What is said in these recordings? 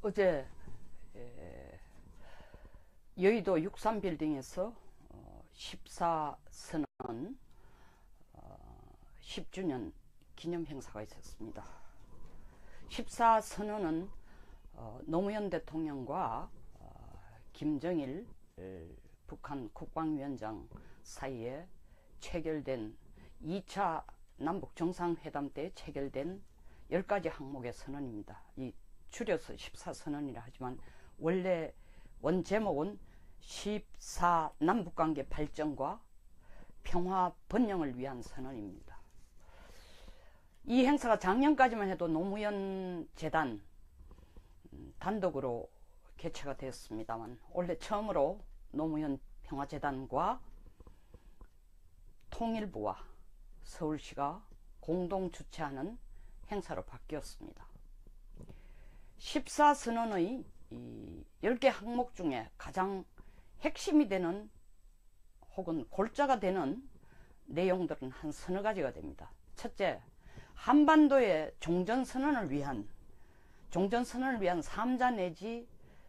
어제 여의도 63빌딩에서 14선언 10주년 기념 행사가 있었습니다. 14선언은 노무현 대통령과 김정일 북한 국방위원장 사이에 체결된 2차 남북 정상회담 때 체결된 10가지 항목의 선언입니다. 이 줄여서 14선언이라 하지만 원래 원 제목은 14 남북관계 발전과 평화 번영을 위한 선언입니다. 이 행사가 작년까지만 해도 노무현 재단 단독으로 개최가 되었습니다만 올해 처음으로 노무현 평화재단과 통일부와 서울시가 공동 주최하는 행사로 바뀌었습니다. 14선언의 10개 항목 중에 가장 핵심이 되는 혹은 골자가 되는 내용들은 한 서너 가지가 됩니다. 첫째, 한반도의 종전선언을 위한 3자 내지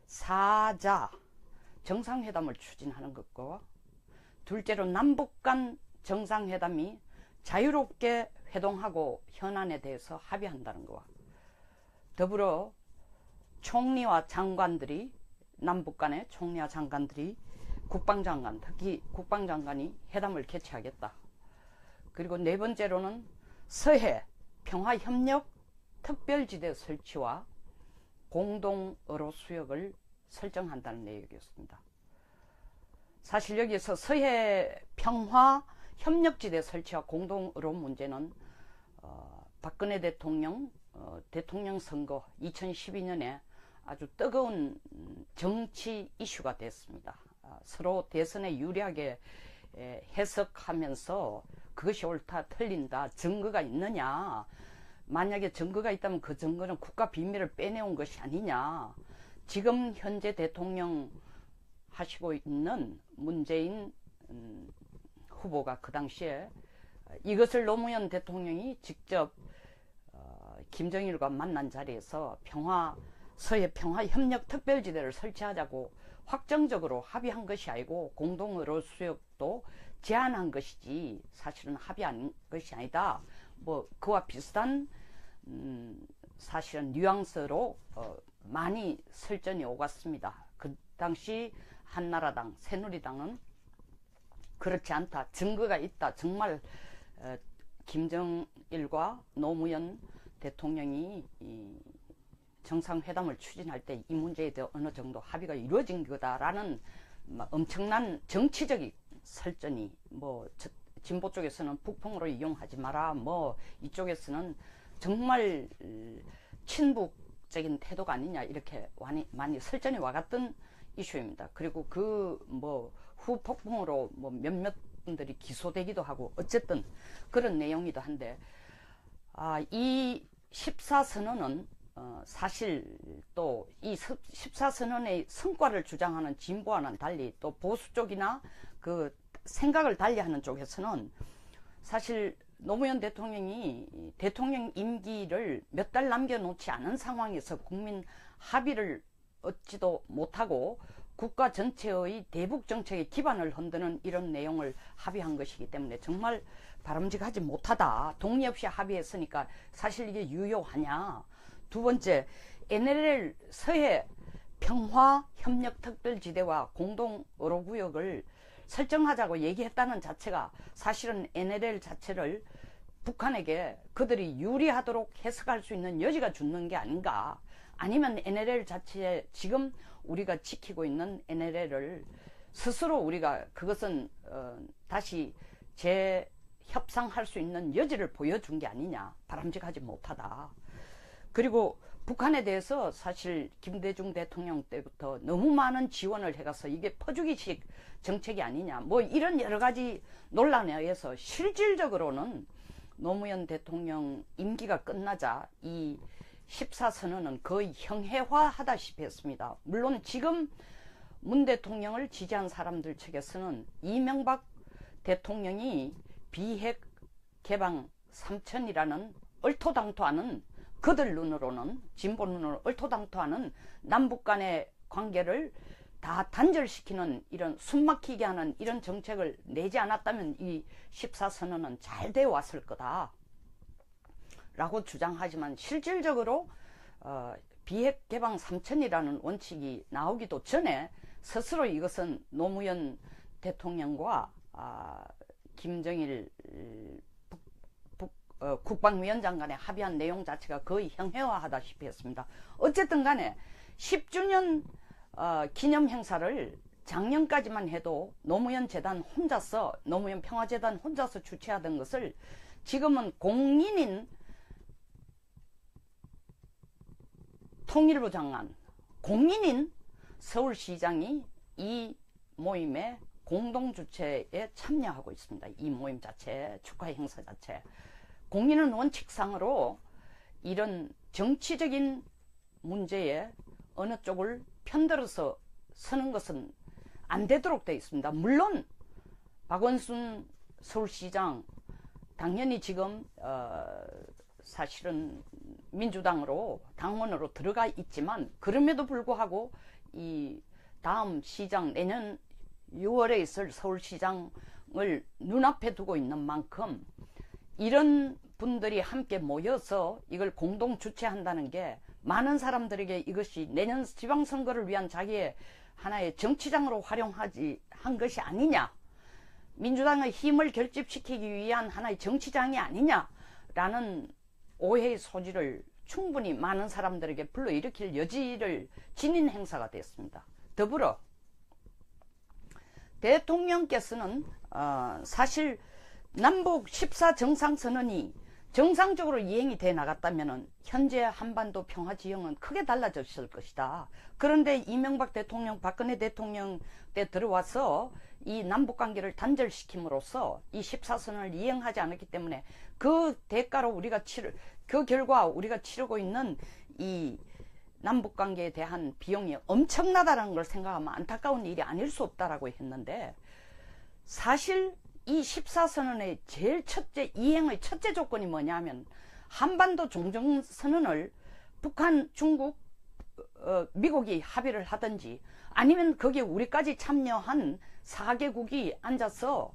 4자 정상회담을 추진하는 것과, 둘째로 남북 간 정상회담이 자유롭게 회동하고 현안에 대해서 합의한다는 것과 더불어 총리와 장관들이, 남북 간의 총리와 장관들이 국방장관, 특히 국방장관이 회담을 개최하겠다. 그리고 네 번째로는 서해 평화협력 특별지대 설치와 공동어로 수역을 설정한다는 내용이었습니다. 사실 여기서 서해 평화협력지대 설치와 공동어로 문제는 박근혜 대통령 대통령 선거 2012년에 아주 뜨거운 정치 이슈가 됐습니다. 서로 대선에 유리하게 해석하면서 그것이 옳다 틀린다 증거가 있느냐, 만약에 증거가 있다면 그 증거는 국가 비밀을 빼내온 것이 아니냐, 지금 현재 대통령 하시고 있는 문재인 후보가 그 당시에 이것을 노무현 대통령이 직접 김정일과 만난 자리에서 서해 평화협력 특별지대를 설치하자고 확정적으로 합의한 것이 아니고 공동어로 수역도 제안한 것이지 사실은 합의한 것이 아니다. 뭐 그와 비슷한 사실은 뉘앙스로 많이 설전이 오갔습니다. 그 당시 한나라당, 새누리당은 그렇지 않다, 증거가 있다, 정말 김정일과 노무현 대통령이 정상회담을 추진할 때 이 문제에 대해 어느 정도 합의가 이루어진 거다라는 엄청난 정치적인 설전이, 뭐 진보 쪽에서는 북풍으로 이용하지 마라, 뭐 이쪽에서는 정말 친북적인 태도가 아니냐, 이렇게 많이 설전이 와갔던 이슈입니다. 그리고 후폭풍으로 몇몇 분들이 기소되기도 하고 어쨌든 그런 내용이기도 한데, 이 14선언은 사실 또 이 14선언의 성과를 주장하는 진보와는 달리 또 보수 쪽이나 그 생각을 달리하는 쪽에서는 사실 노무현 대통령이 대통령 임기를 몇 달 남겨놓지 않은 상황에서 국민 합의를 얻지도 못하고 국가 전체의 대북 정책의 기반을 흔드는 이런 내용을 합의한 것이기 때문에 정말 바람직하지 못하다. 동의 없이 합의했으니까 사실 이게 유효하냐. 두 번째, NLL 서해 평화협력특별지대와 공동어로구역을 설정하자고 얘기했다는 자체가 사실은 NLL 자체를 북한에게 그들이 유리하도록 해석할 수 있는 여지가 주는 게 아닌가. 아니면 NLL 자체에 지금 우리가 지키고 있는 NLL을 스스로 우리가 그것은 다시 재협상할 수 있는 여지를 보여준 게 아니냐. 바람직하지 못하다. 그리고 북한에 대해서 사실 김대중 대통령 때부터 너무 많은 지원을 해가서 이게 퍼주기식 정책이 아니냐, 뭐 이런 여러 가지 논란에 의해서 실질적으로는 노무현 대통령 임기가 끝나자 이 14선언은 거의 형해화하다시피 했습니다. 물론 지금 문 대통령을 지지한 사람들 측에서는 이명박 대통령이 비핵 개방 3천이라는 얼토당토하는 그들 눈으로는, 진보 눈으로 얼토당토하는 남북 간의 관계를 다 단절시키는, 이런 숨막히게 하는 이런 정책을 내지 않았다면 이 14선언은 잘 되어 왔을 거다 라고 주장하지만, 실질적으로 비핵 개방 3천이라는 원칙이 나오기도 전에 스스로 이것은 노무현 대통령과 김정일 국방위원장 간에 합의한 내용 자체가 거의 형해화하다시피 했습니다. 어쨌든 간에 10주년 기념 행사를 작년까지만 해도 노무현 재단 혼자서, 노무현 평화재단 혼자서 주최하던 것을 지금은 공인인 통일부 장관, 공인인 서울시장이 이 모임에 공동 주최에 참여하고 있습니다. 이 모임 자체, 축하 행사 자체. 공인은 원칙상으로 이런 정치적인 문제에 어느 쪽을 편들어서 서는 것은 안 되도록 되어 있습니다. 물론 박원순 서울시장 당연히 지금 사실은 민주당으로 당원으로 들어가 있지만, 그럼에도 불구하고 이 다음 시장, 내년 6월에 있을 서울시장을 눈앞에 두고 있는 만큼 이런 분들이 함께 모여서 이걸 공동 주최한다는 게 많은 사람들에게 이것이 내년 지방선거를 위한 자기의 하나의 정치장으로 활용하지 한 것이 아니냐, 민주당의 힘을 결집시키기 위한 하나의 정치장이 아니냐라는 오해의 소지를 충분히 많은 사람들에게 불러일으킬 여지를 지닌 행사가 됐습니다. 더불어 대통령께서는 사실 남북 14정상선언이 정상적으로 이행이 돼 나갔다면 현재 한반도 평화지형은 크게 달라졌을 것이다. 그런데 이명박 대통령, 박근혜 대통령 때 들어와서 이 남북관계를 단절시킴으로써 이 14선언을 이행하지 않았기 때문에 그 대가로 그 결과 우리가 치르고 있는 이 남북관계에 대한 비용이 엄청나다는 걸 생각하면 안타까운 일이 아닐 수 없다라고 했는데, 사실 이 14선언의 제일 첫째, 이행의 첫째 조건이 뭐냐면 한반도 종전선언을 북한, 중국, 미국이 합의를 하든지 아니면 거기에 우리까지 참여한 4개국이 앉아서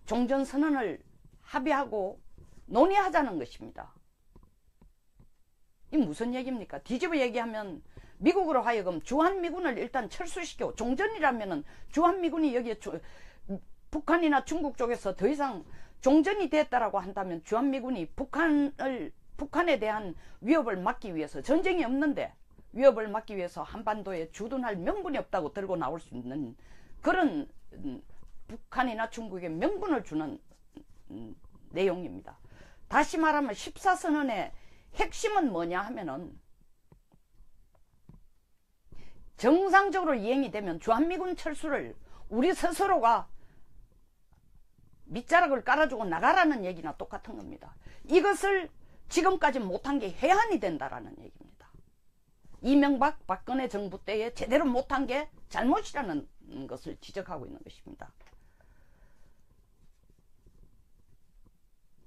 종전선언을 합의하고 논의하자는 것입니다. 이 무슨 얘기입니까? 뒤집어 얘기하면 미국으로 하여금 주한미군을 일단 철수시켜, 종전이라면은 주한미군이 여기에 북한이나 중국 쪽에서 더 이상 종전이 됐다라고 한다면 주한미군이 북한에 대한 위협을 막기 위해서, 전쟁이 없는데 위협을 막기 위해서 한반도에 주둔할 명분이 없다고 들고 나올 수 있는 그런 북한이나 중국에 명분을 주는 내용입니다. 다시 말하면 14선언의 핵심은 뭐냐 하면은, 정상적으로 이행이 되면 주한미군 철수를 우리 스스로가 밑자락을 깔아주고 나가라는 얘기나 똑같은 겁니다. 이것을 지금까지 못한 게 해안이 된다라는 얘기입니다. 이명박, 박근혜 정부 때에 제대로 못한 게 잘못이라는 것을 지적하고 있는 것입니다.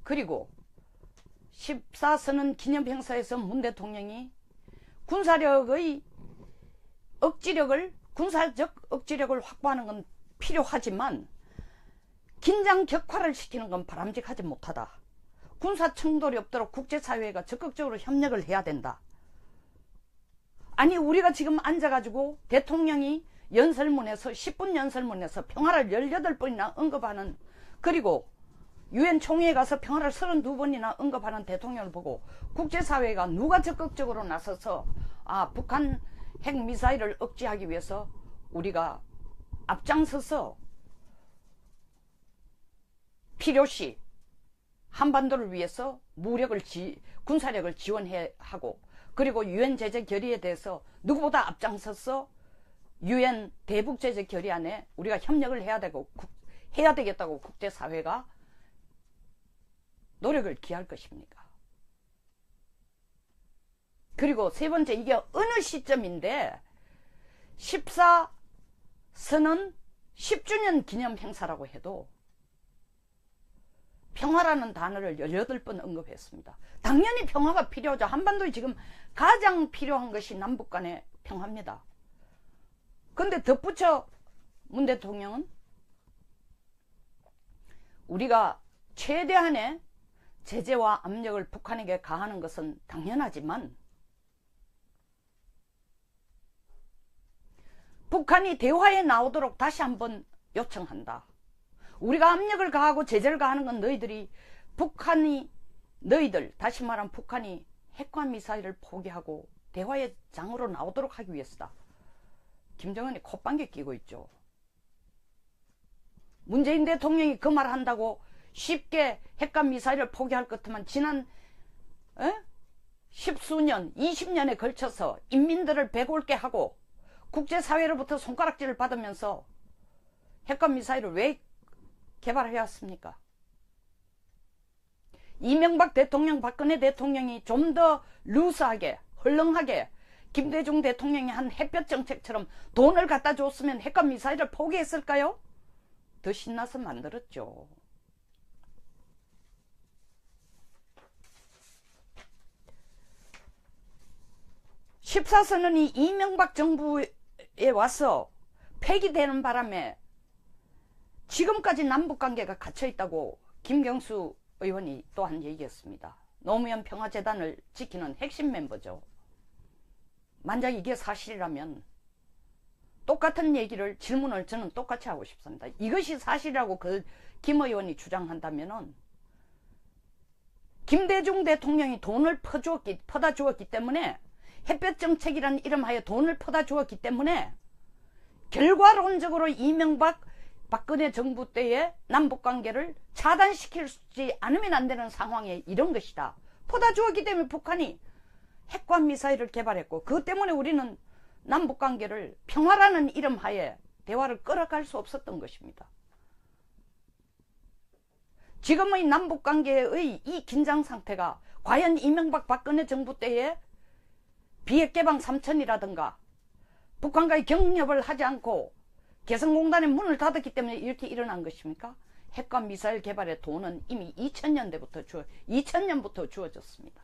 그리고 14선언 기념행사에서 문 대통령이 군사력의 군사적 억지력을 확보하는 건 필요하지만 긴장 격화를 시키는 건 바람직하지 못하다. 군사 충돌이 없도록 국제사회가 적극적으로 협력을 해야 된다. 아니, 우리가 지금 앉아가지고 대통령이 연설문에서 10분 연설문에서 평화를 18번이나 언급하는, 그리고 유엔 총회에 가서 평화를 32번이나 언급하는 대통령을 보고 국제사회가 누가 적극적으로 나서서 북한 핵미사일을 억제하기 위해서 우리가 앞장서서 필요시 한반도를 위해서 군사력을 지원해야 하고, 그리고 유엔 제재 결의에 대해서 누구보다 앞장서서 유엔 대북 제재 결의안에 우리가 협력을 해야 되겠다고 국제사회가 노력을 기할 것입니까? 그리고 세 번째, 이게 어느 시점인데 14선언 10주년 기념 행사라고 해도 평화라는 단어를 18번 언급했습니다. 당연히 평화가 필요하죠. 한반도에 지금 가장 필요한 것이 남북 간의 평화입니다. 근데 덧붙여 문 대통령은 우리가 최대한의 제재와 압력을 북한에게 가하는 것은 당연하지만 북한이 대화에 나오도록 다시 한번 요청한다. 우리가 압력을 가하고 제재를 가하는 건 너희들 다시 말하면 북한이 핵과 미사일을 포기하고 대화의 장으로 나오도록 하기 위해서다. 김정은이 콧방귀 끼고 있죠. 문재인 대통령이 그 말 한다고 쉽게 핵과 미사일을 포기할 것 같으면 지난 10수년, 20년에 걸쳐서 인민들을 배골게 하고 국제사회로부터 손가락질을 받으면서 핵과 미사일을 왜 개발해왔습니까? 이명박 대통령, 박근혜 대통령이 좀 더 루스하게, 헐렁하게 김대중 대통령이 한 햇볕 정책처럼 돈을 갖다 줬으면 핵과 미사일을 포기했을까요? 더 신나서 만들었죠. (14선언이) 이명박 정부에 와서 폐기되는 바람에 지금까지 남북관계가 갇혀있다고 김경수 의원이 또한 얘기했습니다. 노무현 평화재단을 지키는 핵심 멤버죠. 만약 이게 사실이라면 똑같은 얘기를, 질문을 저는 똑같이 하고 싶습니다. 이것이 사실이라고 김 의원이 주장한다면은 김대중 대통령이 돈을 퍼다 주었기 때문에, 햇볕 정책이라는 이름하에 돈을 퍼다 주었기 때문에 결과론적으로 이명박 박근혜 정부 때의 남북관계를 차단시키지 않으면 안 되는 상황에 이런 것이다. 퍼다 주었기 때문에 북한이 핵과 미사일을 개발했고, 그것 때문에 우리는 남북관계를 평화라는 이름하에 대화를 끌어갈 수 없었던 것입니다. 지금의 남북관계의 이 긴장상태가 과연 이명박 박근혜 정부 때의 비핵개방 3천이라든가 북한과의 경협을 하지 않고 개성공단의 문을 닫았기 때문에 이렇게 일어난 것입니까? 핵과 미사일 개발의 돈은 이미 2000년부터 주어졌습니다.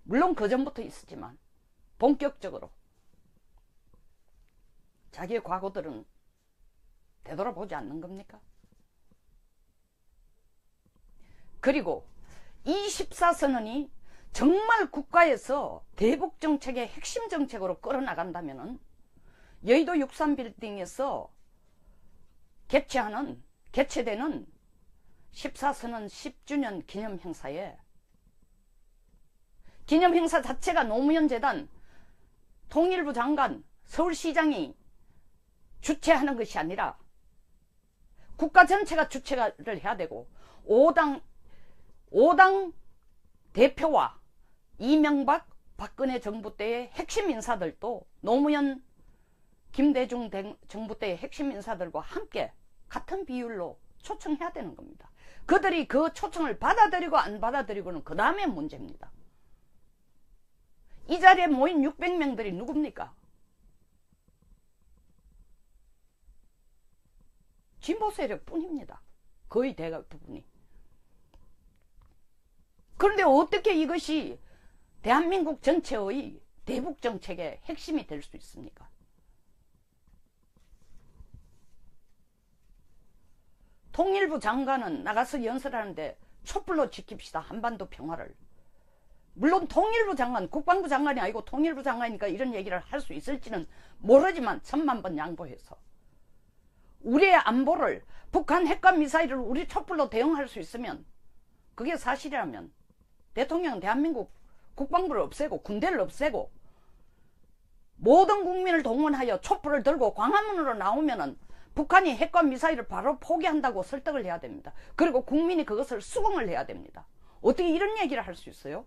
물론 그 전부터 있었지만 본격적으로 자기의 과거들은 되돌아보지 않는 겁니까? 그리고 이 14선언이 정말 국가에서 대북 정책의 핵심 정책으로 끌어나간다면은 여의도 63빌딩에서 개최되는 14선언 10주년 기념행사에, 기념행사 자체가 노무현 재단, 통일부 장관, 서울시장이 주최하는 것이 아니라 국가 전체가 주최를 해야 되고, 5당 대표와 이명박 박근혜 정부 때의 핵심 인사들도 노무현 김대중 정부 때의 핵심 인사들과 함께 같은 비율로 초청해야 되는 겁니다. 그들이 그 초청을 받아들이고 안 받아들이고는 그 다음에 문제입니다. 이 자리에 모인 600명들이 누굽니까? 진보 세력 뿐입니다. 거의 대부분이. 그런데 어떻게 이것이 대한민국 전체의 대북 정책의 핵심이 될 수 있습니까? 통일부 장관은 나가서 연설하는데 촛불로 지킵시다, 한반도 평화를. 물론 통일부 장관, 국방부 장관이 아니고 통일부 장관이니까 이런 얘기를 할 수 있을지는 모르지만 1000만 번 양보해서 우리의 안보를, 북한 핵과 미사일을 우리 촛불로 대응할 수 있으면, 그게 사실이라면 대통령은 대한민국 국방부를 없애고 군대를 없애고 모든 국민을 동원하여 촛불을 들고 광화문으로 나오면은 북한이 핵과 미사일을 바로 포기한다고 설득을 해야 됩니다. 그리고 국민이 그것을 수긍을 해야 됩니다. 어떻게 이런 얘기를 할 수 있어요?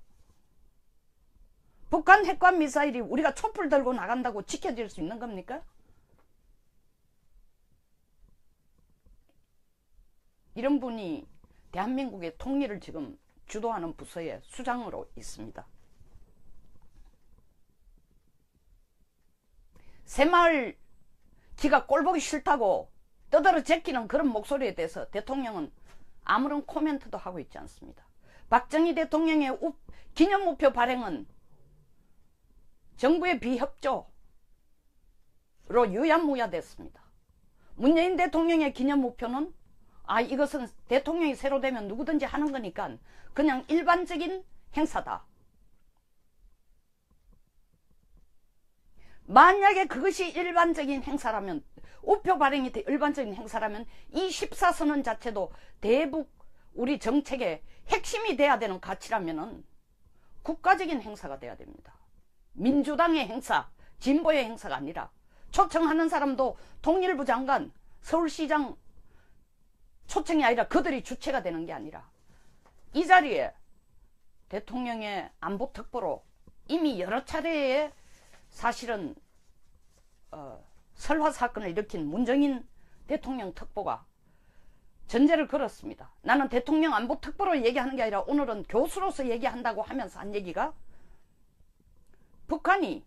북한 핵과 미사일이 우리가 촛불 들고 나간다고 지켜질 수 있는 겁니까? 이런 분이 대한민국의 통일을 지금 주도하는 부서의 수장으로 있습니다. 새마을 지가 꼴보기 싫다고 떠들어 제끼는 그런 목소리에 대해서 대통령은 아무런 코멘트도 하고 있지 않습니다. 박정희 대통령의 기념우표 발행은 정부의 비협조로 유야무야 됐습니다. 문재인 대통령의 기념우표는 이것은 대통령이 새로 되면 누구든지 하는 거니까 그냥 일반적인 행사다. 만약에 그것이 일반적인 행사라면, 우표 발행이 일반적인 행사라면 이 14선언 자체도 대북 우리 정책의 핵심이 돼야 되는 가치라면은 국가적인 행사가 돼야 됩니다. 민주당의 행사, 진보의 행사가 아니라 초청하는 사람도 통일부 장관, 서울시장 초청이 아니라 그들이 주체가 되는 게 아니라 이 자리에 대통령의 안보특보로 이미 여러 차례에 사실은 설화 사건을 일으킨 문정인 대통령 특보가 전제를 걸었습니다. 나는 대통령 안보특보로 얘기하는 게 아니라 오늘은 교수로서 얘기한다고 하면서 한 얘기가, 북한이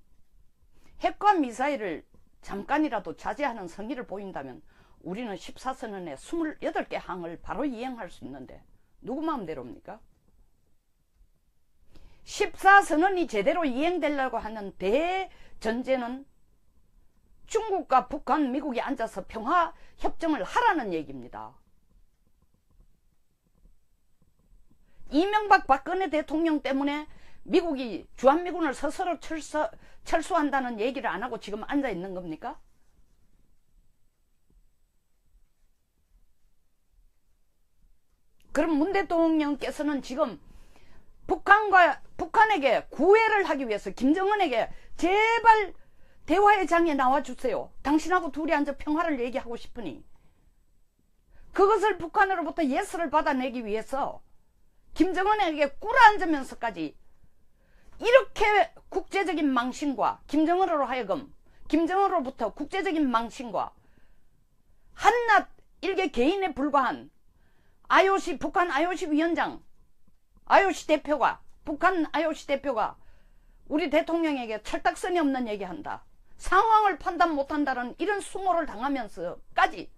핵과 미사일을 잠깐이라도 자제하는 성의를 보인다면 우리는 14선언의 28개 항을 바로 이행할 수 있는데 누구 마음대로입니까? 14선언이 제대로 이행되려고 하는 대전제는 중국과 북한, 미국이 앉아서 평화협정을 하라는 얘기입니다. 이명박 박근혜 대통령 때문에 미국이 주한미군을 스스로 철수한다는 얘기를 안 하고 지금 앉아 있는 겁니까? 그럼 문 대통령께서는 지금 북한에게 구애를 하기 위해서 김정은에게 제발 대화의 장에 나와주세요. 당신하고 둘이 앉아 평화를 얘기하고 싶으니, 그것을 북한으로부터 예스를 받아내기 위해서 김정은에게 꿇어앉으면서까지 이렇게 국제적인 망신과 김정은으로 하여금 김정은으로부터 국제적인 망신과 한낱 일개 개인에 불과한 IOC, 북한 IOC 위원장, IOC 대표가, 북한 IOC 대표가 우리 대통령에게 철딱선이 없는 얘기한다, 상황을 판단 못한다는 이런 수모를 당하면서까지,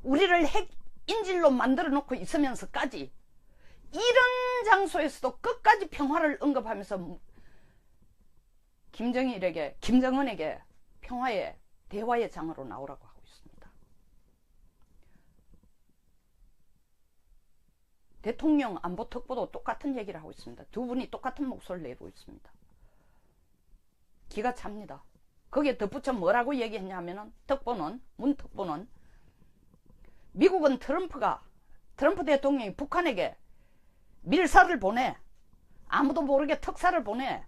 우리를 핵 인질로 만들어 놓고 있으면서까지 이런 장소에서도 끝까지 평화를 언급하면서 김정은에게 평화의 대화의 장으로 나오라고 하고 있습니다. 대통령 안보특보도 똑같은 얘기를 하고 있습니다. 두 분이 똑같은 목소리를 내고 있습니다. 기가 찹니다. 거기에 덧붙여 뭐라고 얘기했냐면은, 문 특보는 미국은 트럼프 대통령이 북한에게 밀사를 보내, 아무도 모르게 특사를 보내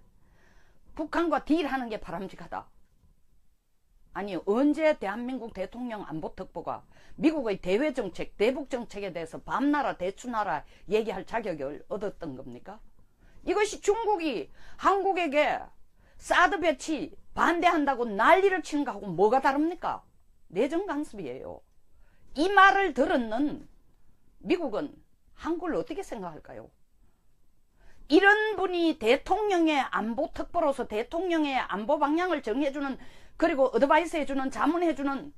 북한과 딜하는 게 바람직하다. 아니, 언제 대한민국 대통령 안보특보가 미국의 대외정책, 대북정책에 대해서 밤나라 대추나라 얘기할 자격을 얻었던 겁니까? 이것이 중국이 한국에게 사드 배치 반대한다고 난리를 치는 거하고 뭐가 다릅니까? 내정 간섭이에요. 이 말을 들었는 미국은 한국을 어떻게 생각할까요? 이런 분이 대통령의 안보특보로서 대통령의 안보 방향을 정해주는, 그리고 어드바이스 해주는, 자문해주는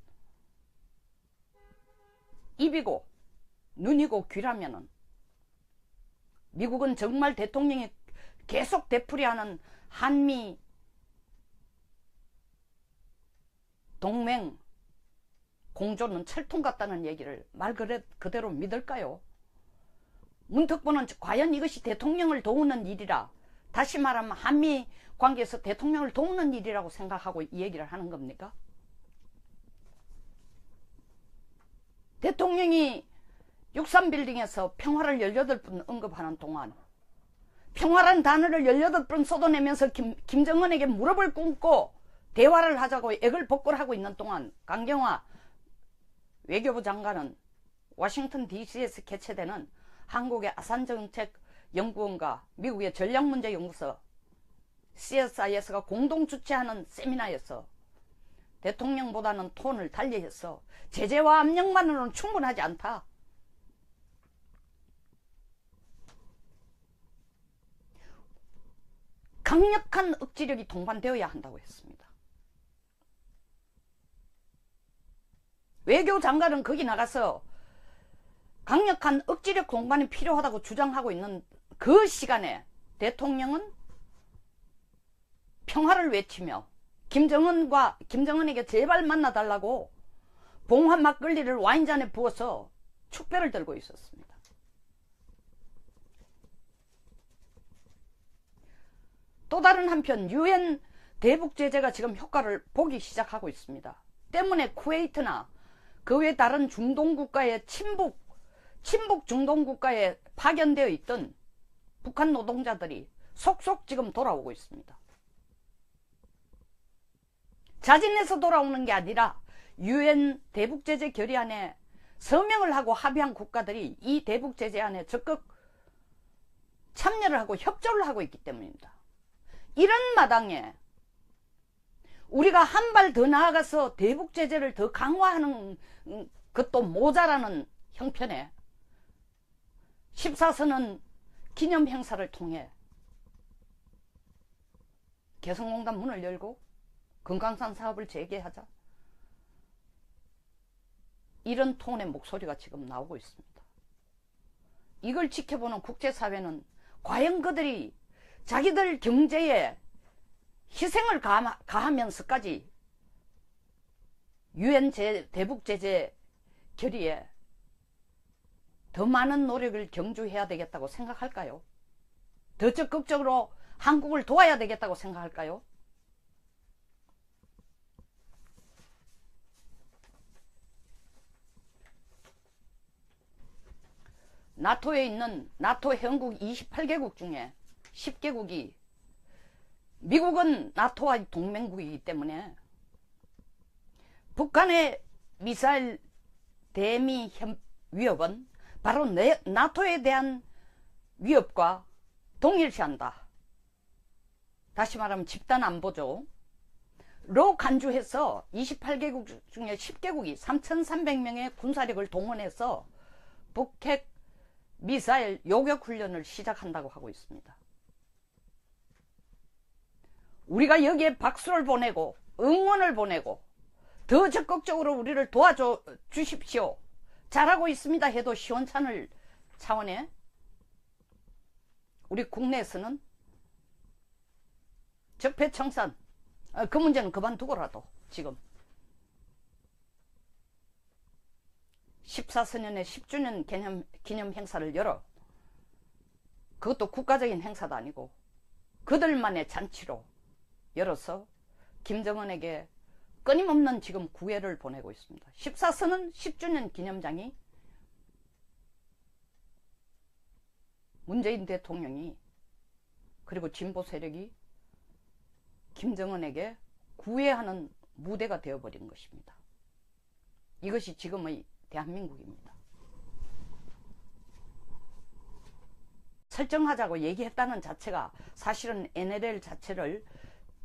입이고 눈이고 귀라면은, 미국은 정말 대통령이 계속 되풀이하는 한미 동맹 공조는 철통 같다는 얘기를 말 그대로 믿을까요? 문 특보는 과연 이것이 대통령을 도우는 일이라, 다시 말하면 한미 관계에서 대통령을 도우는 일이라고 생각하고 이 얘기를 하는 겁니까? 대통령이 63빌딩에서 평화를 18번 언급하는 동안, 평화란 단어를 18번 쏟아내면서 김정은에게 무릎을 꿇고 대화를 하자고 액을 복걸하고 있는 동안, 강경화 외교부 장관은 워싱턴 DC에서 개최되는 한국의 아산정책연구원과 미국의 전략문제연구소 CSIS가 공동 주최하는 세미나에서 대통령보다는 톤을 달리해서 제재와 압력만으로는 충분하지 않다, 강력한 억지력이 동반되어야 한다고 했습니다. 외교장관은 거기 나가서 강력한 억지력 동반이 필요하다고 주장하고 있는 그 시간에 대통령은 평화를 외치며 김정은에게 제발 만나달라고 봉화 막걸리를 와인잔에 부어서 축배를 들고 있었습니다. 또 다른 한편 유엔 대북 제재가 지금 효과를 보기 시작하고 있습니다. 때문에 쿠웨이트나 그 외 다른 중동 국가의 친북 중동 국가에 파견되어 있던 북한 노동자들이 속속 지금 돌아오고 있습니다. 자진해서 돌아오는 게 아니라 유엔 대북 제재 결의안에 서명을 하고 합의한 국가들이 이 대북 제재안에 적극 참여를 하고 협조를 하고 있기 때문입니다. 이런 마당에 우리가 한 발 더 나아가서 대북 제재를 더 강화하는 것도 모자라는 형편에 14선언 기념 행사를 통해 개성공단 문을 열고 금강산 사업을 재개하자, 이런 톤의 목소리가 지금 나오고 있습니다. 이걸 지켜보는 국제사회는 과연 그들이 자기들 경제에 희생을 가하면서까지 유엔 대북 제재 결의에 더 많은 노력을 경주해야 되겠다고 생각할까요? 더 적극적으로 한국을 도와야 되겠다고 생각할까요? 나토에 있는 나토 회원국 28개국 중에 10개국이 미국은 나토와 동맹국이기 때문에 북한의 미사일 대미 위협은 바로 나토에 대한 위협과 동일시한다. 다시 말하면 집단 안보죠. 로 간주해서 28개국 중에 10개국이 3,300명의 군사력을 동원해서 북핵 미사일 요격 훈련을 시작한다고 하고 있습니다. 우리가 여기에 박수를 보내고 응원을 보내고 더 적극적으로 우리를 도와줘 주십시오, 잘하고 있습니다 해도 시원찮을 차원에 우리 국내에서는 적폐청산, 그 문제는 그만두고라도 지금 14선언의 10주년 기념 행사를 열어, 그것도 국가적인 행사도 아니고 그들만의 잔치로 열어서 김정은에게 끊임없는 지금 구애를 보내고 있습니다. 14선언 10주년 기념장이 문재인 대통령이 그리고 진보 세력이 김정은에게 구애하는 무대가 되어버린 것입니다. 이것이 지금의 대한민국입니다. 설정하자고 얘기했다는 자체가 사실은 NLL 자체를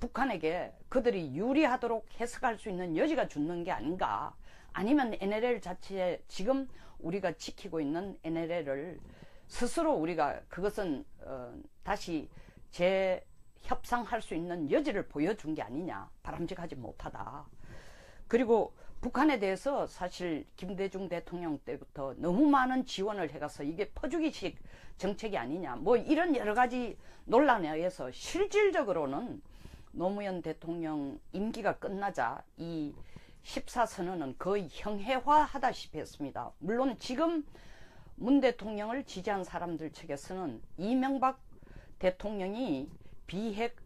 북한에게 그들이 유리하도록 해석할 수 있는 여지가 주는 게 아닌가, 아니면 NLL 자체에 지금 우리가 지키고 있는 NLL을 스스로 우리가 그것은 다시 재협상할 수 있는 여지를 보여준 게 아니냐, 바람직하지 못하다. 그리고 북한에 대해서 사실 김대중 대통령 때부터 너무 많은 지원을 해가서 이게 퍼주기식 정책이 아니냐, 뭐 이런 여러 가지 논란에 의해서 실질적으로는 노무현 대통령 임기가 끝나자 이 14선언은 거의 형해화하다시피 했습니다. 물론 지금 문 대통령을 지지한 사람들 측에서는 이명박 대통령이 비핵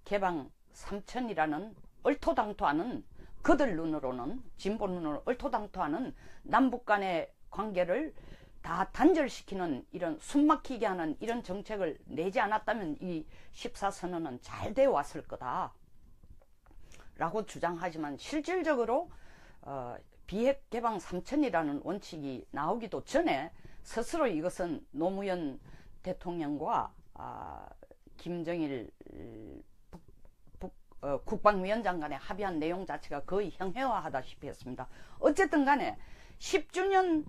개방 3천이라는 얼토당토하는, 그들 눈으로는, 진보 눈으로 얼토당토하는 남북 간의 관계를 다 단절시키는, 이런 숨막히게 하는 이런 정책을 내지 않았다면 이 14선언은 잘 되어 왔을 거다 라고 주장하지만, 실질적으로 비핵 개방 3천이라는 원칙이 나오기도 전에 스스로 이것은 노무현 대통령과 김정일 국방위원장 간에 합의한 내용 자체가 거의 형해화하다시피 했습니다. 어쨌든 간에 10주년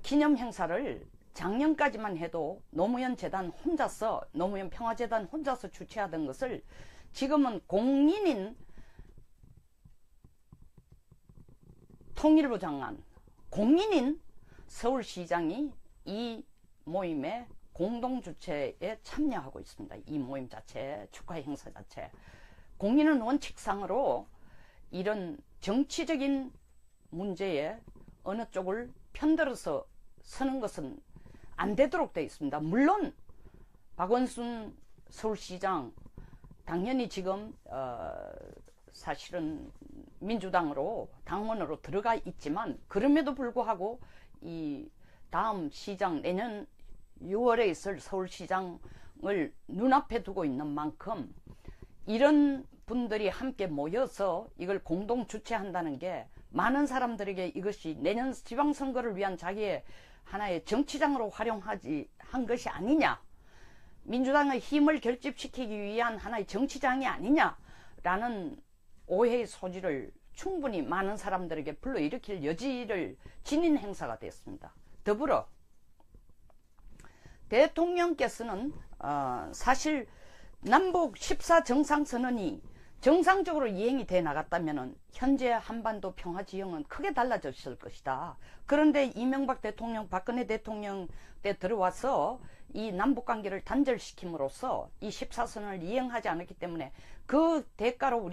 기념 행사를 작년까지만 해도 노무현 재단 혼자서, 노무현 평화재단 혼자서 주최하던 것을 지금은 공인인 통일부 장관, 공인인 서울시장이 이 모임에 공동 주최에 참여하고 있습니다. 이 모임 자체, 축하 행사 자체. 공인은 원칙상으로 이런 정치적인 문제에 어느 쪽을 편들어서 서는 것은 안 되도록 되어 있습니다. 물론 박원순 서울시장 당연히 지금 사실은 민주당으로 당원으로 들어가 있지만 그럼에도 불구하고 이 다음 시장 내년 6월에 있을 서울시장을 눈앞에 두고 있는 만큼 이런 분들이 함께 모여서 이걸 공동 주최한다는 게 많은 사람들에게 이것이 내년 지방선거를 위한 자기의 하나의 정치장으로 활용하지 한 것이 아니냐, 민주당의 힘을 결집시키기 위한 하나의 정치장이 아니냐라는 오해의 소지를 충분히 많은 사람들에게 불러일으킬 여지를 지닌 행사가 됐습니다. 더불어 대통령께서는 사실 남북 14정상선언이 정상적으로 이행이 돼 나갔다면 현재 한반도 평화지형은 크게 달라졌을 것이다. 그런데 이명박 대통령, 박근혜 대통령 때 들어와서 이 남북관계를 단절시킴으로써 이 14선언을 이행하지 않았기 때문에 그 대가로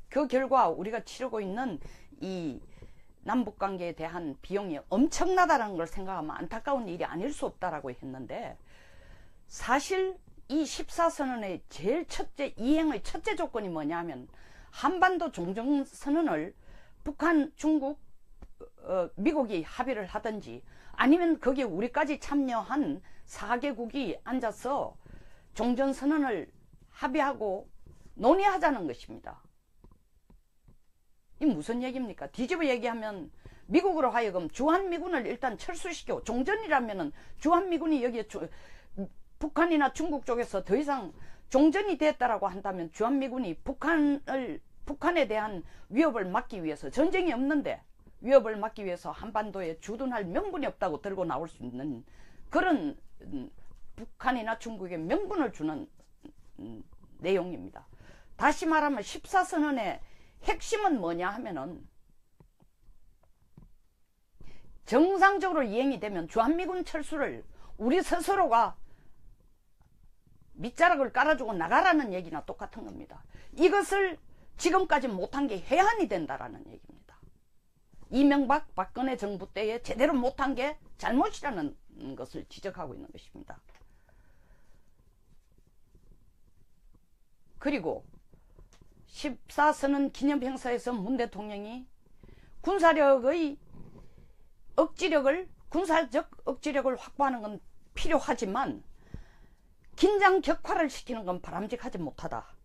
그 결과 우리가 치르고 있는 이 남북관계에 대한 비용이 엄청나다는 걸 생각하면 안타까운 일이 아닐 수 없다라고 했는데, 사실 이 14선언의 제일 이행의 첫째 조건이 뭐냐면 한반도 종전선언을 북한, 중국, 미국이 합의를 하든지 아니면 거기에 우리까지 참여한 4개국이 앉아서 종전선언을 합의하고 논의하자는 것입니다. 이 무슨 얘기입니까? 뒤집어 얘기하면 미국으로 하여금 주한미군을 일단 철수시켜, 종전이라면은 주한미군이 여기에 북한이나 중국 쪽에서 더 이상 종전이 됐다라고 한다면 주한미군이 북한에 대한 위협을 막기 위해서, 전쟁이 없는데 위협을 막기 위해서 한반도에 주둔할 명분이 없다고 들고 나올 수 있는 그런 북한이나 중국에 명분을 주는 내용입니다. 다시 말하면 14선언의 핵심은 뭐냐 하면은 정상적으로 이행이 되면 주한미군 철수를 우리 스스로가 밑자락을 깔아주고 나가라는 얘기나 똑같은 겁니다. 이것을 지금까지 못한 게 해안이 된다라는 얘기입니다. 이명박, 박근혜 정부 때에 제대로 못한 게 잘못이라는 것을 지적하고 있는 것입니다. 그리고 14선언 기념행사에서 문 대통령이 군사력의 군사적 억지력을 확보하는 건 필요하지만 긴장 격화를 시키는 건 바람직하지 못하다.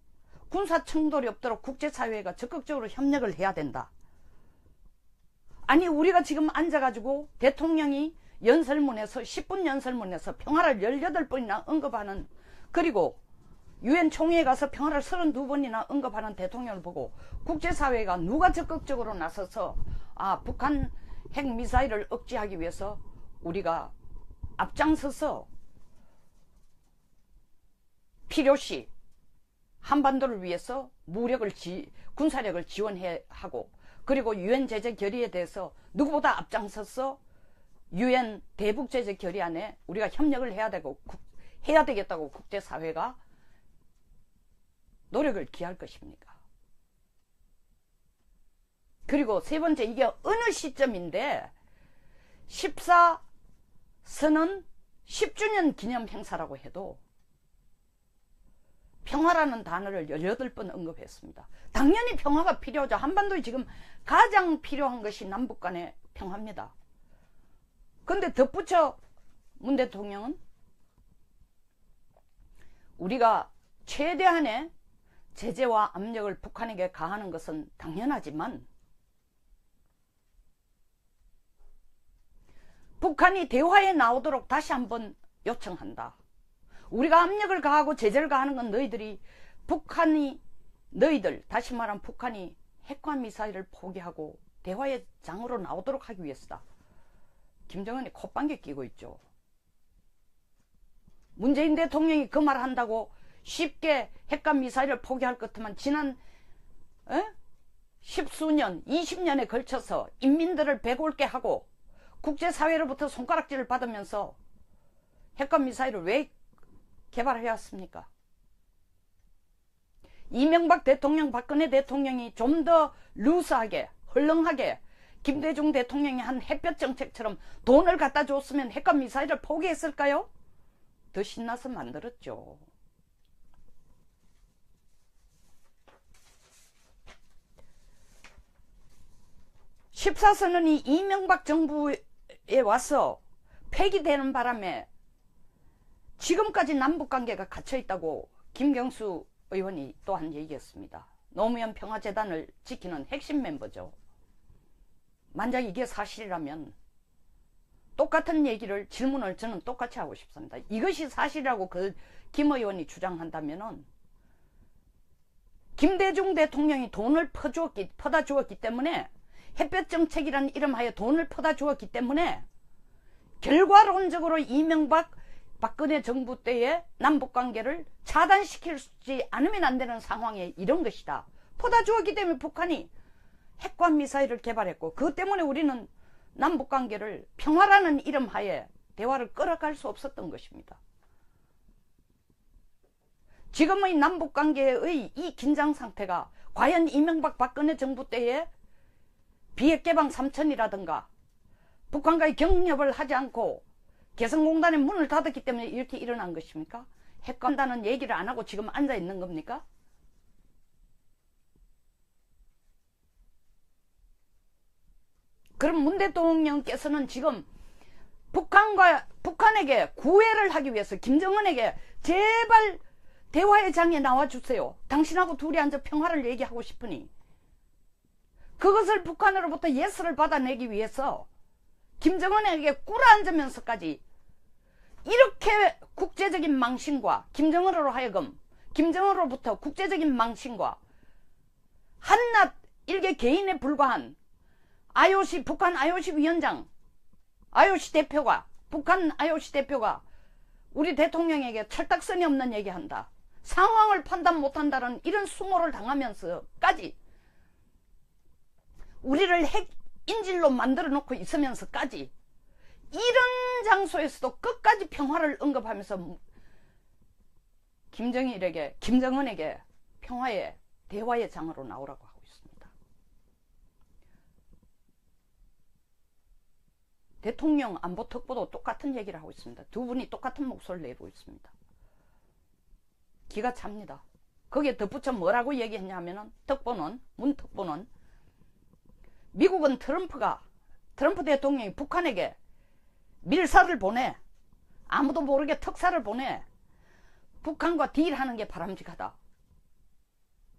군사 충돌이 없도록 국제사회가 적극적으로 협력을 해야 된다. 아니, 우리가 지금 앉아가지고 대통령이 연설문에서 10분 연설문에서 평화를 18번이나 언급하는, 그리고 유엔 총회에 가서 평화를 32번이나 언급하는 대통령을 보고 국제사회가 누가 적극적으로 나서서 북한 핵미사일을 억제하기 위해서 우리가 앞장서서 필요시 한반도를 위해서 군사력을 지원해야 하고, 그리고 유엔 제재 결의에 대해서 누구보다 앞장서서 유엔 대북 제재 결의안에 우리가 협력을 해야 되겠다고 국제사회가 노력을 기할 것입니까? 그리고 세 번째, 이게 어느 시점인데 14선언 10주년 기념 행사라고 해도 평화라는 단어를 18번 언급했습니다. 당연히 평화가 필요하죠. 한반도에 지금 가장 필요한 것이 남북 간의 평화입니다. 그런데 덧붙여 문 대통령은 우리가 최대한의 제재와 압력을 북한에게 가하는 것은 당연하지만 북한이 대화에 나오도록 다시 한번 요청한다. 우리가 압력을 가하고 제재를 가하는 건 다시 말하면 북한이 핵과 미사일을 포기하고 대화의 장으로 나오도록 하기 위해서다. 김정은이 콧방귀 끼고 있죠. 문재인 대통령이 그 말 한다고 쉽게 핵과 미사일을 포기할 것 같으면 지난 10수년, 20년에 걸쳐서 인민들을 배골게 하고 국제사회로부터 손가락질을 받으면서 핵과 미사일을 왜 개발해왔습니까? 이명박 대통령, 박근혜 대통령이 좀 더 루스하게, 헐렁하게 김대중 대통령이 한 햇볕 정책처럼 돈을 갖다 줬으면 핵과 미사일을 포기했을까요? 더 신나서 만들었죠. (14선언이) 이명박 정부에 와서 폐기되는 바람에 지금까지 남북관계가 갇혀있다고 김경수 의원이 또한 얘기했습니다. 노무현 평화재단을 지키는 핵심 멤버죠. 만약 이게 사실이라면 똑같은 얘기를, 질문을 저는 똑같이 하고 싶습니다. 이것이 사실이라고 김 의원이 주장한다면은 김대중 대통령이 돈을 퍼다 주었기 때문에, 햇볕 정책이라는 이름하에 돈을 퍼다 주었기 때문에 결과론적으로 이명박 박근혜 정부 때의 남북관계를 차단시키지 않으면 안 되는 상황에 이런 것이다. 퍼다 주었기 때문에 북한이 핵과 미사일을 개발했고, 그것 때문에 우리는 남북관계를 평화라는 이름하에 대화를 끌어갈 수 없었던 것입니다. 지금의 남북관계의 이 긴장 상태가 과연 이명박 박근혜 정부 때의 비핵개방 3천이라든가 북한과의 경협을 하지 않고 개성공단의 문을 닫았기 때문에 이렇게 일어난 것입니까? 핵관다는 얘기를 안 하고 지금 앉아 있는 겁니까? 그럼 문 대통령께서는 지금 북한에게 구애를 하기 위해서 김정은에게 제발 대화의 장에 나와주세요. 당신하고 둘이 앉아 평화를 얘기하고 싶으니, 그것을 북한으로부터 예스를 받아내기 위해서 김정은에게 꿇어앉으면서까지 이렇게 국제적인 망신과, 김정은으로 하여금 김정은으로부터 국제적인 망신과 한낱 일개 개인에 불과한 IOC, 북한 IOC 위원장, IOC 대표가, 북한 IOC 대표가 우리 대통령에게 철딱선이 없는 얘기한다, 상황을 판단 못한다는 이런 수모를 당하면서까지, 우리를 핵 인질로 만들어 놓고 있으면서까지 이런 장소에서도 끝까지 평화를 언급하면서 김정은에게 평화의, 대화의 장으로 나오라고 하고 있습니다. 대통령 안보특보도 똑같은 얘기를 하고 있습니다. 두 분이 똑같은 목소리를 내고 있습니다. 기가 찹니다. 거기에 덧붙여 뭐라고 얘기했냐면은, 문 특보는 미국은 트럼프 대통령이 북한에게 밀사를 보내, 아무도 모르게 특사를 보내 북한과 딜하는 게 바람직하다.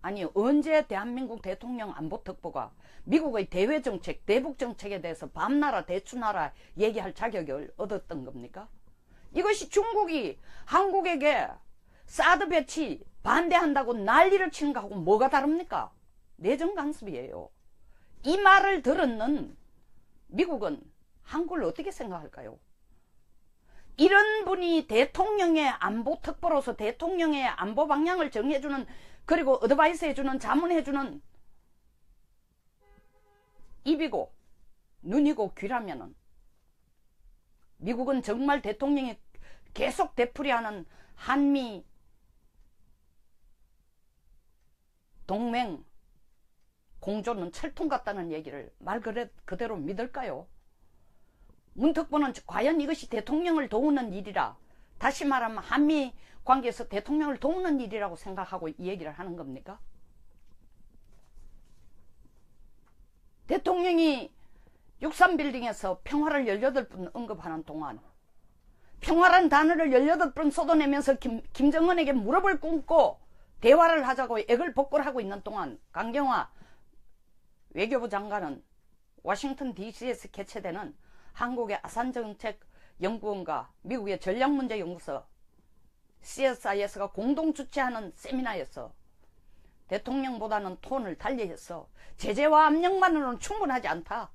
아니, 언제 대한민국 대통령 안보특보가 미국의 대외정책, 대북정책에 대해서 밤나라 대추나라 얘기할 자격을 얻었던 겁니까? 이것이 중국이 한국에게 사드 배치 반대한다고 난리를 치는 거하고 뭐가 다릅니까? 내정 간섭이에요. 이 말을 들었는 미국은 한국을 어떻게 생각할까요? 이런 분이 대통령의 안보특보로서 대통령의 안보 방향을 정해주는, 그리고 어드바이스 해주는, 자문해주는 입이고 눈이고 귀라면은, 미국은 정말 대통령이 계속 되풀이하는 한미 동맹 공조는 철통 같다는 얘기를 말 그대로 믿을까요? 문특보는 과연 이것이 대통령을 도우는 일이라, 다시 말하면 한미 관계에서 대통령을 도우는 일이라고 생각하고 이 얘기를 하는 겁니까? 대통령이 63빌딩에서 평화를 18번 언급하는 동안, 평화란 단어를 18번 쏟아내면서 김정은에게 무릎을 꿇고 대화를 하자고 액을 복걸하고 있는 동안, 강경화 외교부 장관은 워싱턴 DC에서 개최되는 한국의 아산정책연구원과 미국의 전략문제연구소 CSIS가 공동 주최하는 세미나에서 대통령보다는 톤을 달리해서 제재와 압력만으로는 충분하지 않다,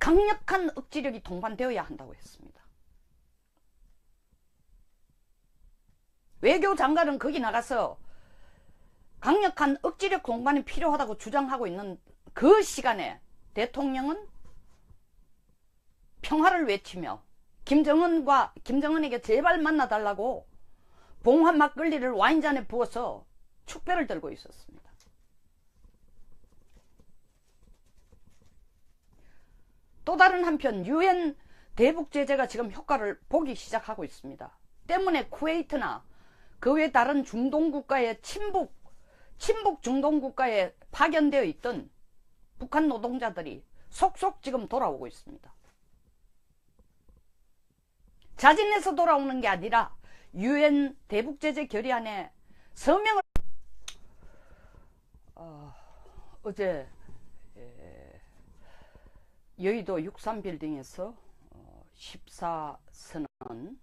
강력한 억지력이 동반되어야 한다고 했습니다. 외교장관은 거기 나가서 강력한 억지력 동반이 필요하다고 주장하고 있는 그 시간에 대통령은 평화를 외치며 김정은에게 제발 만나달라고 봉화 막걸리를 와인잔에 부어서 축배를 들고 있었습니다. 또 다른 한편 유엔 대북 제재가 지금 효과를 보기 시작하고 있습니다. 때문에 쿠웨이트나 그 외 다른 중동 국가의 친북 중동 국가에 파견되어 있던 북한 노동자들이 속속 지금 돌아오고 있습니다. 자진해서 돌아오는 게 아니라 유엔 대북 제재 결의안에 서명을 어제 여의도 63빌딩에서 14선언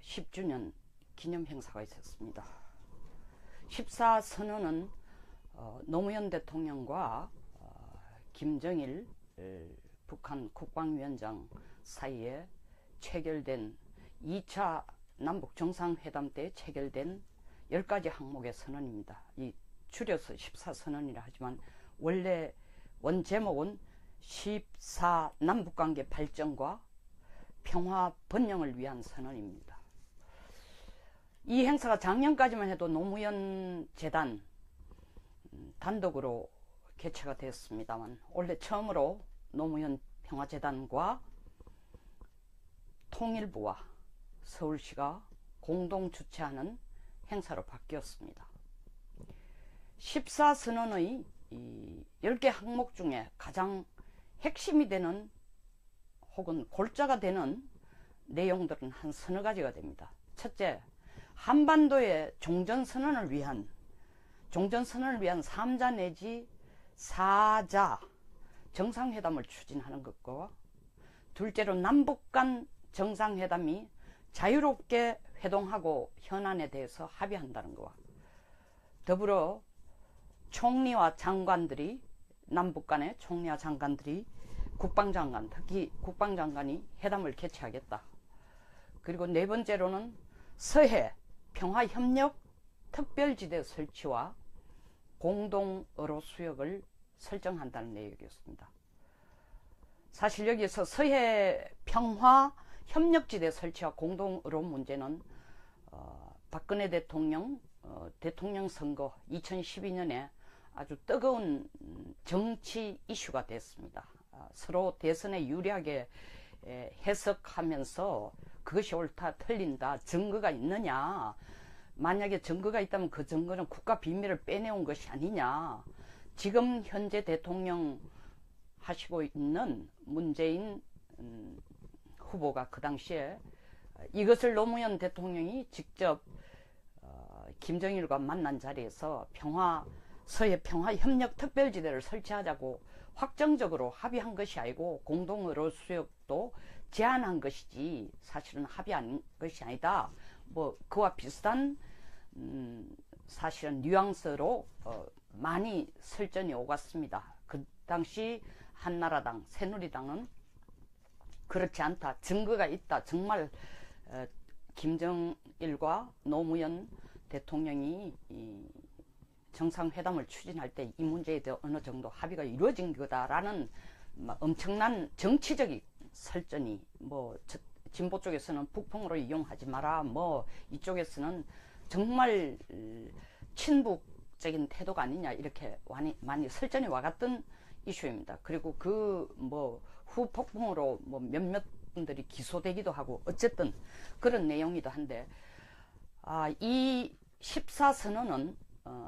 10주년 기념 행사가 있었습니다. 14선언은 노무현 대통령과 김정일 북한 국방위원장 사이에 체결된 2차 남북 정상회담 때 체결된 10가지 항목의 선언입니다. 이 줄여서 14선언이라 하지만 원래 원 제목은 14 남북관계 발전과 평화 번영을 위한 선언입니다. 이 행사가 작년까지만 해도 노무현 재단 단독으로 개최가 되었습니다만 올해 처음으로 노무현 평화재단과 통일부와 서울시가 공동 주최하는 행사로 바뀌었습니다. 14선언의 10개 항목 중에 가장 핵심이 되는 혹은 골자가 되는 내용들은 한 서너 가지가 됩니다. 첫째, 한반도의 종전선언을 위한 3자 내지 4자 정상회담을 추진하는 것과 둘째로 남북 간 정상회담이 자유롭게 회동하고 현안에 대해서 합의한다는 것과 더불어 총리와 장관들이 남북 간의 총리와 장관들이 국방장관, 특히 국방장관이 회담을 개최하겠다. 그리고 네 번째로는 서해 평화협력 특별지대 설치와 공동 어로수역을 설정한다는 내용이었습니다. 사실 여기서 서해 평화협력지대 설치와 공동 어로 문제는 박근혜 대통령 대통령 선거 2012년에 아주 뜨거운 정치 이슈가 됐습니다. 서로 대선에 유리하게 해석하면서 그것이 옳다 틀린다 증거가 있느냐, 만약에 증거가 있다면 그 증거는 국가 비밀을 빼내온 것이 아니냐, 지금 현재 대통령 하시고 있는 문재인 후보가 그 당시에 이것을 노무현 대통령이 직접 김정일과 만난 자리에서 서해 평화협력 특별지대를 설치하자고 확정적으로 합의한 것이 아니고 공동어로 수역도 제안한 것이지 사실은 합의한 것이 아니다. 뭐 그와 비슷한 사실은 뉘앙스로 많이 설전이 오갔습니다. 그 당시 한나라당, 새누리당은 그렇지 않다. 증거가 있다. 정말 김정일과 노무현 대통령이 정상회담을 추진할 때 이 문제에 대해 어느 정도 합의가 이루어진 거다라는 엄청난 정치적인 설전이 진보 쪽에서는 북풍으로 이용하지 마라, 이쪽에서는 정말 친북적인 태도가 아니냐 이렇게 많이 설전이 와갔던 이슈입니다. 그리고 후폭풍으로 몇몇 분들이 기소되기도 하고 어쨌든 그런 내용이기도 한데 이 14선언은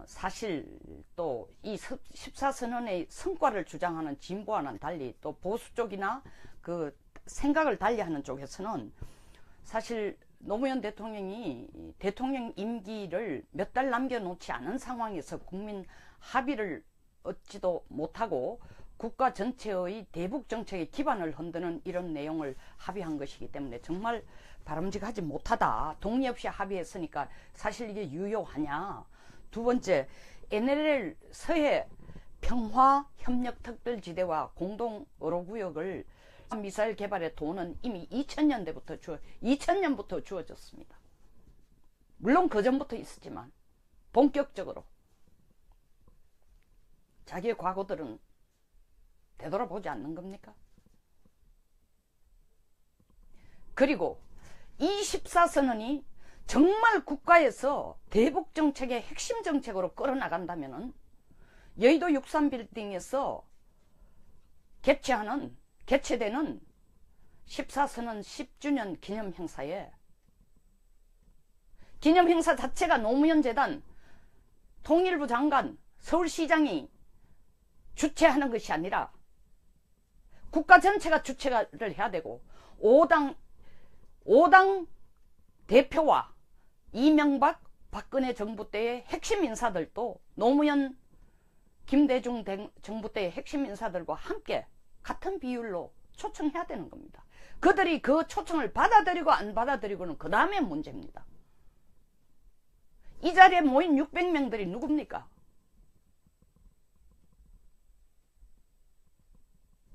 사실 또 이 14선언의 성과를 주장하는 진보와는 달리 또 보수 쪽이나 그 생각을 달리하는 쪽에서는 사실 노무현 대통령이 대통령 임기를 몇 달 남겨놓지 않은 상황에서 국민 합의를 얻지도 못하고 국가 전체의 대북 정책의 기반을 흔드는 이런 내용을 합의한 것이기 때문에 정말 바람직하지 못하다. 동의 없이 합의했으니까 사실 이게 유효하냐. 두 번째, NLL 서해 평화협력특별지대와 공동어로구역을 미사일 개발의 돈은 이미 2000년부터 주어졌습니다. 물론 그 전부터 있었지만 본격적으로 자기의 과거들은 되돌아보지 않는 겁니까? 그리고 이 14선언이 정말 국가에서 대북 정책의 핵심 정책으로 끌어나간다면 여의도 63빌딩에서 개최되는 14선언 10주년 기념행사에 기념행사 자체가 노무현 재단, 통일부 장관, 서울시장이 주최하는 것이 아니라 국가 전체가 주최를 해야 되고 5당 대표와 이명박, 박근혜 정부 때의 핵심 인사들도 노무현, 김대중 정부 때의 핵심 인사들과 함께 같은 비율로 초청해야 되는 겁니다. 그들이 그 초청을 받아들이고 안 받아들이고는 그 다음에 문제입니다. 이 자리에 모인 600명들이 누굽니까?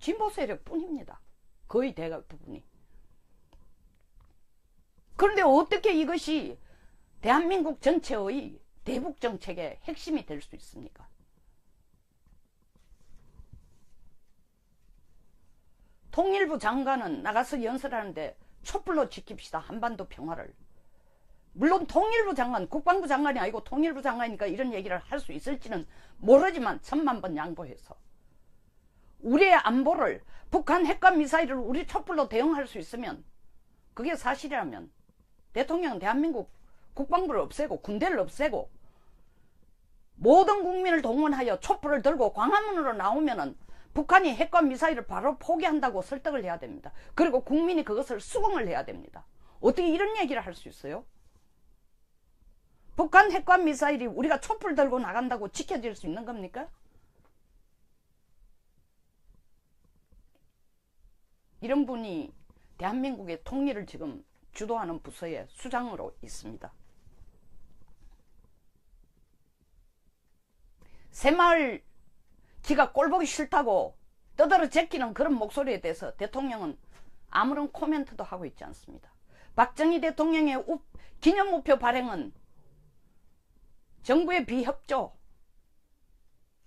진보 세력 뿐입니다. 거의 대부분이. 그런데 어떻게 이것이 대한민국 전체의 대북 정책의 핵심이 될 수 있습니까? 통일부 장관은 나가서 연설하는데 촛불로 지킵시다. 한반도 평화를. 물론 통일부 장관, 국방부 장관이 아니고 통일부 장관이니까 이런 얘기를 할 수 있을지는 모르지만 1000만 번 양보해서 우리의 안보를, 북한 핵과 미사일을 우리 촛불로 대응할 수 있으면, 그게 사실이라면 대통령은 대한민국 국방부를 없애고 군대를 없애고 모든 국민을 동원하여 촛불을 들고 광화문으로 나오면은 북한이 핵과 미사일을 바로 포기한다고 설득을 해야 됩니다. 그리고 국민이 그것을 수긍을 해야 됩니다. 어떻게 이런 얘기를 할 수 있어요? 북한 핵과 미사일이 우리가 촛불 들고 나간다고 지켜질 수 있는 겁니까? 이런 분이 대한민국의 통일을 지금 주도하는 부서의 수장으로 있습니다. 새마을 지가 꼴보기 싫다고 떠들어 제끼는 그런 목소리에 대해서 대통령은 아무런 코멘트도 하고 있지 않습니다. 박정희 대통령의 기념우표 발행은 정부의 비협조로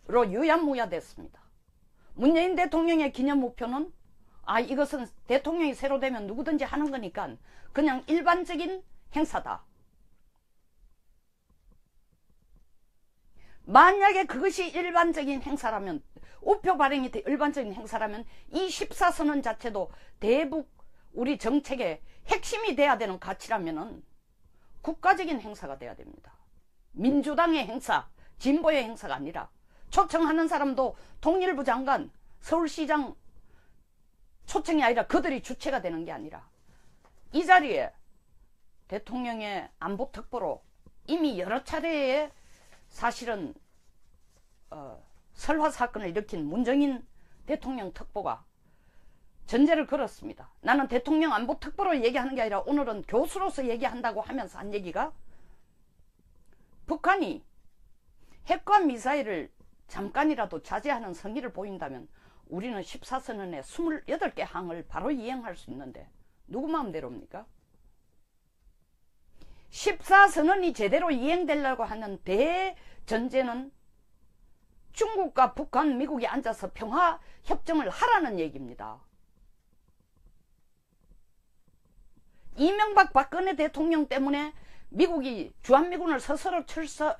유야무야됐습니다. 문재인 대통령의 기념우표는 이것은 대통령이 새로 되면 누구든지 하는 거니까 그냥 일반적인 행사다. 만약에 그것이 일반적인 행사라면, 우표 발행이 일반적인 행사라면 이 14선언 자체도 대북 우리 정책의 핵심이 돼야 되는 가치라면은 국가적인 행사가 돼야 됩니다. 민주당의 행사, 진보의 행사가 아니라 초청하는 사람도 통일부 장관, 서울시장 초청이 아니라 그들이 주체가 되는 게 아니라 이 자리에 대통령의 안보특보로 이미 여러 차례의 사실은 설화 사건을 일으킨 문정인 대통령 특보가 전제를 걸었습니다. 나는 대통령 안보특보로 얘기하는 게 아니라 오늘은 교수로서 얘기한다고 하면서 한 얘기가, 북한이 핵과 미사일을 잠깐이라도 자제하는 성의를 보인다면 우리는 14선언의 28개 항을 바로 이행할 수 있는데 누구 마음대로입니까? 14선언이 제대로 이행되려고 하는 대전제는 중국과 북한, 미국이 앉아서 평화협정을 하라는 얘기입니다. 이명박 박근혜 대통령 때문에 미국이 주한미군을 스스로 철수한